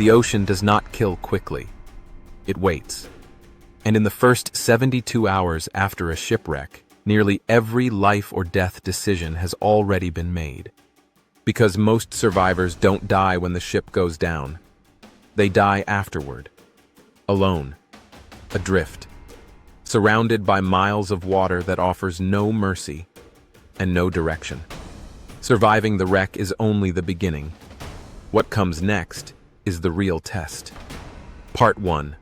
The ocean does not kill quickly. It waits. And in the first 72 hours after a shipwreck, nearly every life or death decision has already been made. Because most survivors don't die when the ship goes down. They die afterward. Alone. Adrift. Surrounded by miles of water that offers no mercy and no direction. Surviving the wreck is only the beginning. What comes next is the real test. Part 1.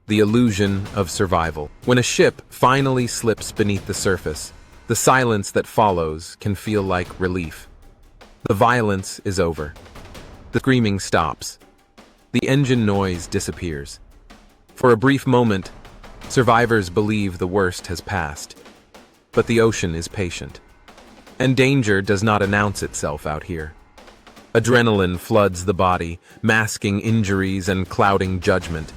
The illusion of survival. When a ship finally slips beneath the surface, the silence that follows can feel like relief. The violence is over. The screaming stops. The engine noise disappears. For a brief moment, survivors believe the worst has passed. But the ocean is patient. And danger does not announce itself out here. Adrenaline floods the body, masking injuries and clouding judgment.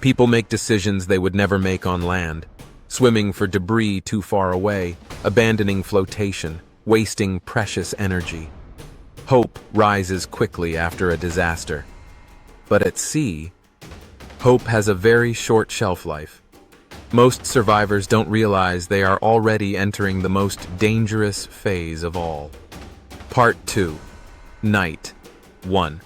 People make decisions they would never make on land, swimming for debris too far away, abandoning flotation, wasting precious energy. Hope rises quickly after a disaster. But at sea, hope has a very short shelf life. Most survivors don't realize they are already entering the most dangerous phase of all. Part 2. Night 1.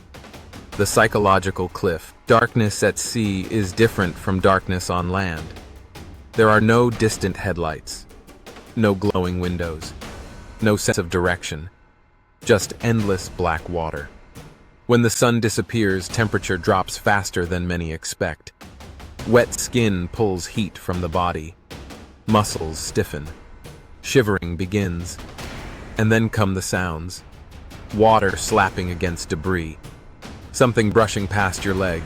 The psychological cliff. Darkness at sea is different from darkness on land. There are no distant headlights, no glowing windows, no sense of direction, just endless black water. When the sun disappears, temperature drops faster than many expect. Wet skin pulls heat from the body. Muscles stiffen. Shivering begins. And then come the sounds. Water slapping against debris. Something brushing past your leg.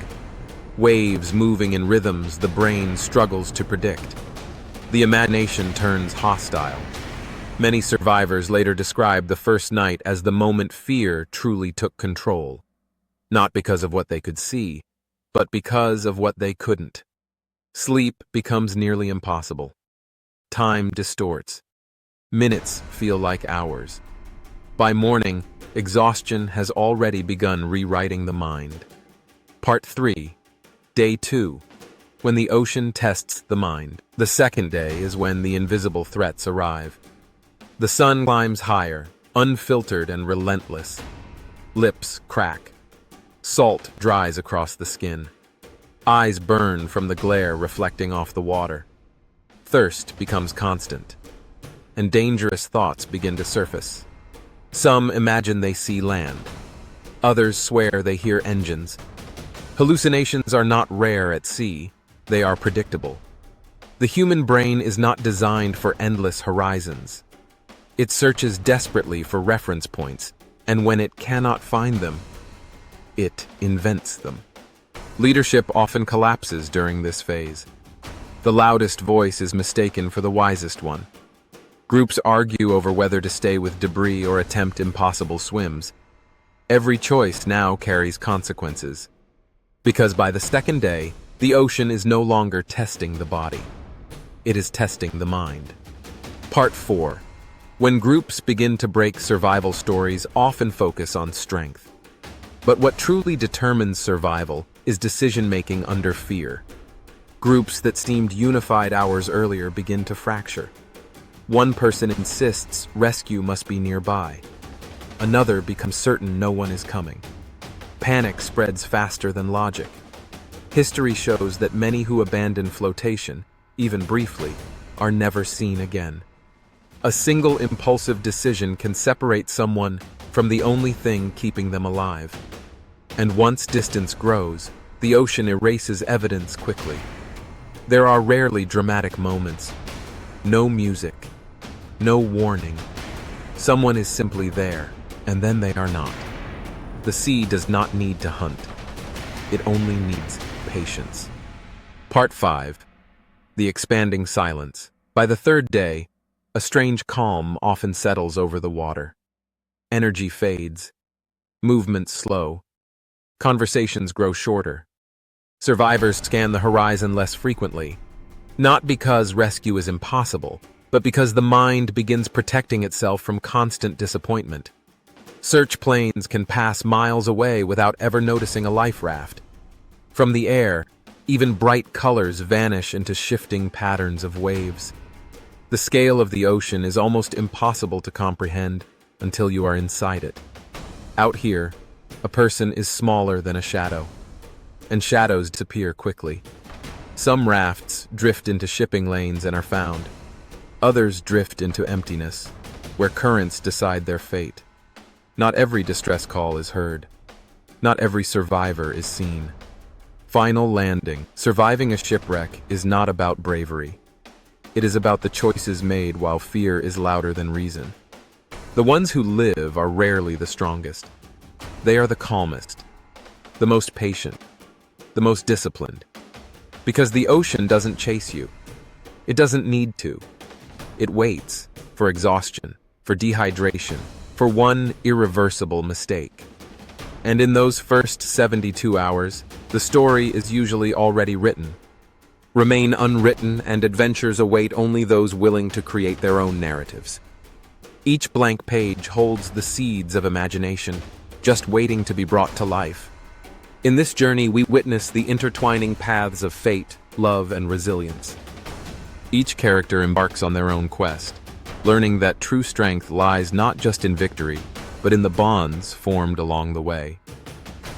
Waves moving in rhythms the brain struggles to predict. The imagination turns hostile. Many survivors later describe the first night as the moment fear truly took control. Not because of what they could see, but because of what they couldn't. Sleep becomes nearly impossible. Time distorts. Minutes feel like hours. By morning, exhaustion has already begun rewriting the mind. Part 3. Day 2. When the ocean tests the mind. The second day is when the invisible threats arrive. The sun climbs higher, unfiltered and relentless. Lips crack. Salt dries across the skin. Eyes burn from the glare reflecting off the water. Thirst becomes constant. And dangerous thoughts begin to surface. Some imagine they see land. Others swear they hear engines. Hallucinations are not rare at sea. They are predictable. The human brain is not designed for endless horizons. It searches desperately for reference points, and when it cannot find them, it invents them. Leadership often collapses during this phase. The loudest voice is mistaken for the wisest one. Groups argue over whether to stay with debris or attempt impossible swims. Every choice now carries consequences. Because by the second day, the ocean is no longer testing the body. It is testing the mind. Part 4. When groups begin to break, survival stories often focus on strength. But what truly determines survival is decision-making under fear. Groups that seemed unified hours earlier begin to fracture. One person insists rescue must be nearby. Another becomes certain no one is coming. Panic spreads faster than logic. History shows that many who abandon flotation, even briefly, are never seen again. A single impulsive decision can separate someone from the only thing keeping them alive. And once distance grows, the ocean erases evidence quickly. There are rarely dramatic moments. No music. No warning. Someone is simply there, and then they are not. The sea does not need to hunt. It only needs patience. Part 5. The expanding silence. By the third day, a strange calm often settles over the water. Energy fades. Movements slow. Conversations grow shorter. Survivors scan the horizon less frequently, not because rescue is impossible, but because the mind begins protecting itself from constant disappointment. Search planes can pass miles away without ever noticing a life raft. From the air, even bright colors vanish into shifting patterns of waves. The scale of the ocean is almost impossible to comprehend until you are inside it. Out here, a person is smaller than a shadow, and shadows disappear quickly. Some rafts drift into shipping lanes and are found. Others drift into emptiness, where currents decide their fate. Not every distress call is heard. Not every survivor is seen. Final landing. Surviving a shipwreck is not about bravery. It is about the choices made while fear is louder than reason. The ones who live are rarely the strongest. They are the calmest, the most patient, the most disciplined. Because the ocean doesn't chase you. It doesn't need to. It waits for exhaustion, for dehydration, for one irreversible mistake. And in those first 72 hours, the story is usually already written. Remain unwritten, and adventures await only those willing to create their own narratives. Each blank page holds the seeds of imagination, just waiting to be brought to life. In this journey, we witness the intertwining paths of fate, love, and resilience. Each character embarks on their own quest, learning that true strength lies not just in victory, but in the bonds formed along the way.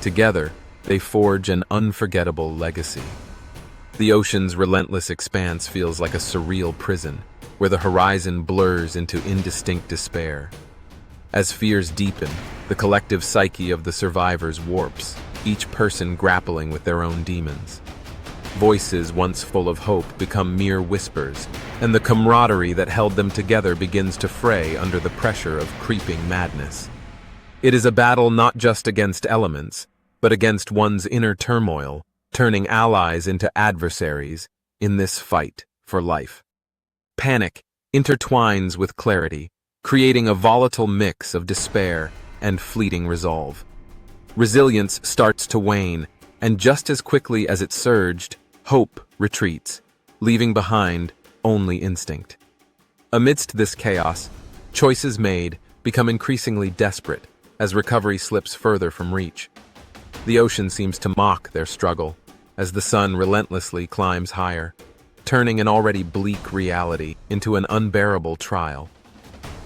Together, they forge an unforgettable legacy. The ocean's relentless expanse feels like a surreal prison, where the horizon blurs into indistinct despair. As fears deepen, the collective psyche of the survivors warps, each person grappling with their own demons. Voices once full of hope become mere whispers, and the camaraderie that held them together begins to fray under the pressure of creeping madness. It is a battle not just against elements, but against one's inner turmoil, turning allies into adversaries in this fight for life. Panic intertwines with clarity, creating a volatile mix of despair and fleeting resolve. Resilience starts to wane, and just as quickly as it surged, hope retreats, leaving behind only instinct. Amidst this chaos, choices made become increasingly desperate as recovery slips further from reach. The ocean seems to mock their struggle as the sun relentlessly climbs higher, turning an already bleak reality into an unbearable trial.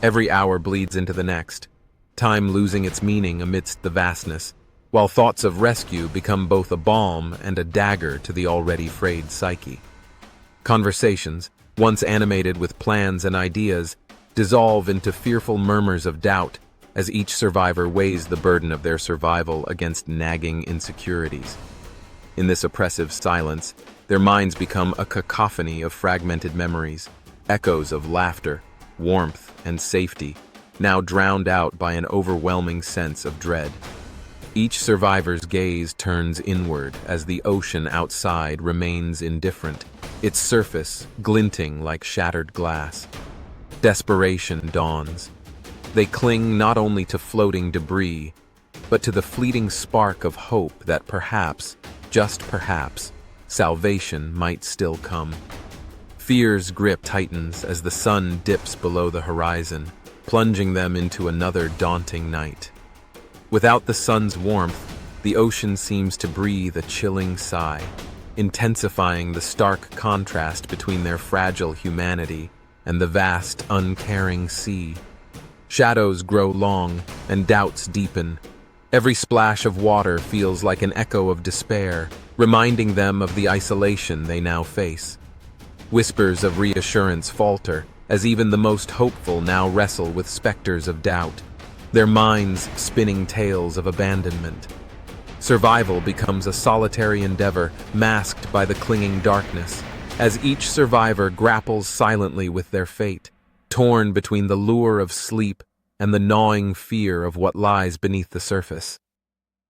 Every hour bleeds into the next, time losing its meaning amidst the vastness, while thoughts of rescue become both a balm and a dagger to the already frayed psyche. Conversations, once animated with plans and ideas, dissolve into fearful murmurs of doubt as each survivor weighs the burden of their survival against nagging insecurities. In this oppressive silence, their minds become a cacophony of fragmented memories, echoes of laughter, warmth, and safety, now drowned out by an overwhelming sense of dread. Each survivor's gaze turns inward as the ocean outside remains indifferent, its surface glinting like shattered glass. Desperation dawns. They cling not only to floating debris, but to the fleeting spark of hope that perhaps, just perhaps, salvation might still come. Fear's grip tightens as the sun dips below the horizon, plunging them into another daunting night. Without the sun's warmth, the ocean seems to breathe a chilling sigh, intensifying the stark contrast between their fragile humanity and the vast, uncaring sea. Shadows grow long, and doubts deepen. Every splash of water feels like an echo of despair, reminding them of the isolation they now face. Whispers of reassurance falter, as even the most hopeful now wrestle with specters of doubt, their minds spinning tales of abandonment. Survival becomes a solitary endeavor, masked by the clinging darkness, as each survivor grapples silently with their fate, torn between the lure of sleep and the gnawing fear of what lies beneath the surface.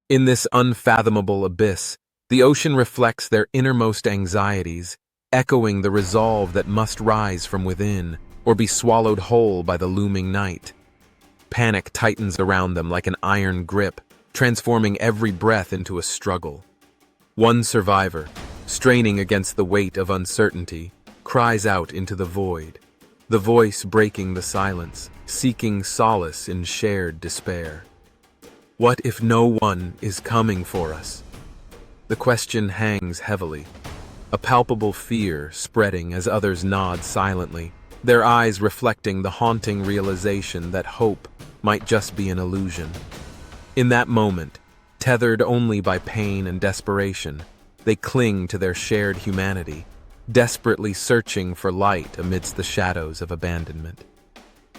In this unfathomable abyss, the ocean reflects their innermost anxieties, echoing the resolve that must rise from within or be swallowed whole by the looming night. Panic tightens around them like an iron grip, transforming every breath into a struggle. One survivor, straining against the weight of uncertainty, cries out into the void, the voice breaking the silence, seeking solace in shared despair. What if no one is coming for us? The question hangs heavily, a palpable fear spreading as others nod silently, their eyes reflecting the haunting realization that hope might just be an illusion. In that moment, tethered only by pain and desperation, they cling to their shared humanity, desperately searching for light amidst the shadows of abandonment.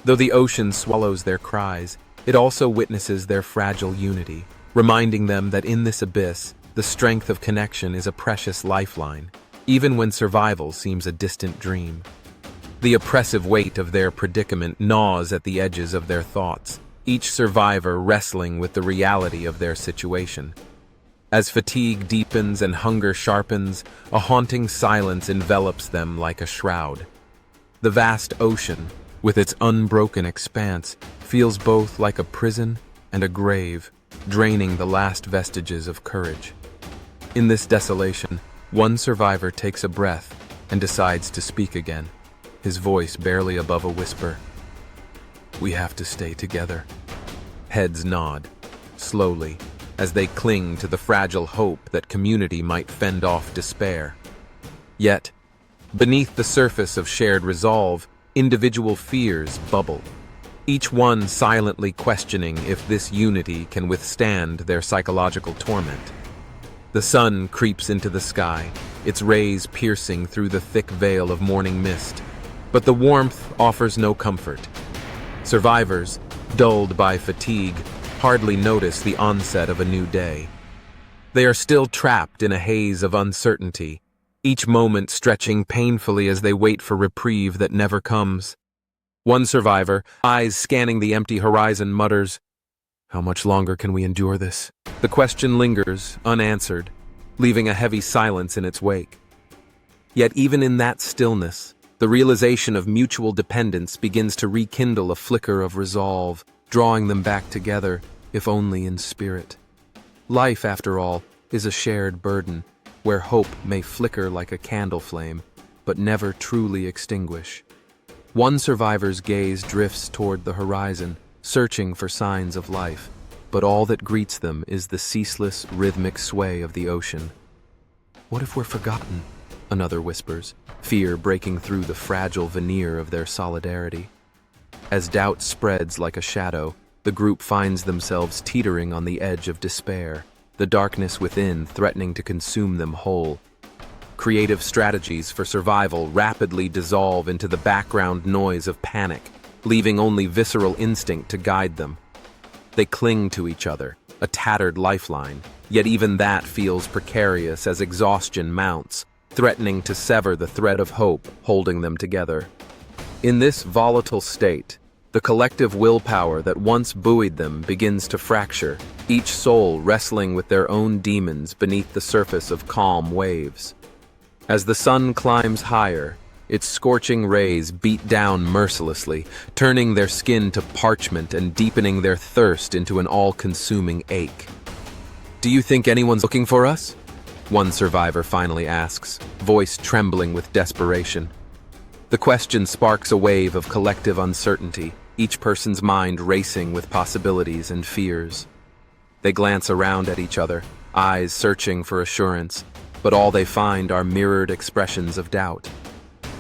Though the ocean swallows their cries, it also witnesses their fragile unity, reminding them that in this abyss, the strength of connection is a precious lifeline, even when survival seems a distant dream. The oppressive weight of their predicament gnaws at the edges of their thoughts, each survivor wrestling with the reality of their situation. As fatigue deepens and hunger sharpens, a haunting silence envelops them like a shroud. The vast ocean, with its unbroken expanse, feels both like a prison and a grave, draining the last vestiges of courage. In this desolation, one survivor takes a breath and decides to speak again, his voice barely above a whisper. "We have to stay together." Heads nod, slowly, as they cling to the fragile hope that community might fend off despair. Yet, beneath the surface of shared resolve, individual fears bubble, each one silently questioning if this unity can withstand their psychological torment. The sun creeps into the sky, its rays piercing through the thick veil of morning mist, but the warmth offers no comfort. Survivors, dulled by fatigue, hardly notice the onset of a new day. They are still trapped in a haze of uncertainty, each moment stretching painfully as they wait for reprieve that never comes. One survivor, eyes scanning the empty horizon, mutters, "How much longer can we endure this?" The question lingers, unanswered, leaving a heavy silence in its wake. Yet even in that stillness, the realization of mutual dependence begins to rekindle a flicker of resolve, drawing them back together, if only in spirit. Life, after all, is a shared burden, where hope may flicker like a candle flame, but never truly extinguish. One survivor's gaze drifts toward the horizon, searching for signs of life, but all that greets them is the ceaseless, rhythmic sway of the ocean. "What if we're forgotten?" another whispers, fear breaking through the fragile veneer of their solidarity. As doubt spreads like a shadow, the group finds themselves teetering on the edge of despair, the darkness within threatening to consume them whole. Creative strategies for survival rapidly dissolve into the background noise of panic, leaving only visceral instinct to guide them. They cling to each other, a tattered lifeline, yet even that feels precarious as exhaustion mounts, threatening to sever the thread of hope holding them together. In this volatile state, the collective willpower that once buoyed them begins to fracture, each soul wrestling with their own demons beneath the surface of calm waves. As the sun climbs higher, its scorching rays beat down mercilessly, turning their skin to parchment and deepening their thirst into an all-consuming ache. "Do you think anyone's looking for us?" one survivor finally asks, voice trembling with desperation. The question sparks a wave of collective uncertainty, each person's mind racing with possibilities and fears. They glance around at each other, eyes searching for assurance, but all they find are mirrored expressions of doubt.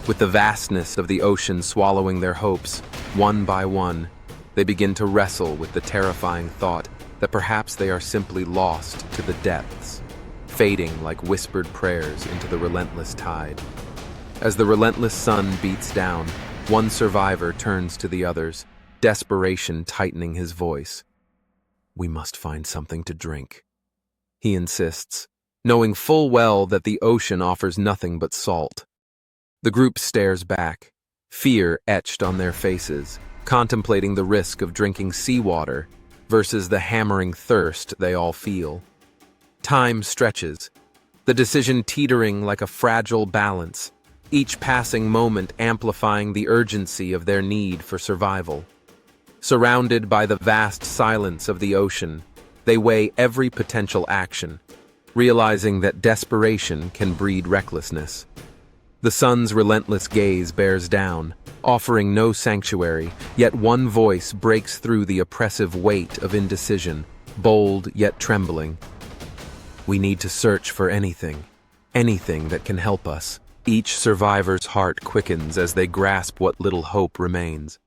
With the vastness of the ocean swallowing their hopes, one by one, they begin to wrestle with the terrifying thought that perhaps they are simply lost to the depths, fading like whispered prayers into the relentless tide. As the relentless sun beats down, one survivor turns to the others, desperation tightening his voice. "We must find something to drink," he insists, knowing full well that the ocean offers nothing but salt. The group stares back, fear etched on their faces, contemplating the risk of drinking seawater versus the hammering thirst they all feel. Time stretches, the decision teetering like a fragile balance, each passing moment amplifying the urgency of their need for survival. Surrounded by the vast silence of the ocean, they weigh every potential action, realizing that desperation can breed recklessness. The sun's relentless gaze bears down, offering no sanctuary, yet one voice breaks through the oppressive weight of indecision, bold yet trembling. We need to search for anything that can help us. Each survivor's heart quickens as they grasp what little hope remains.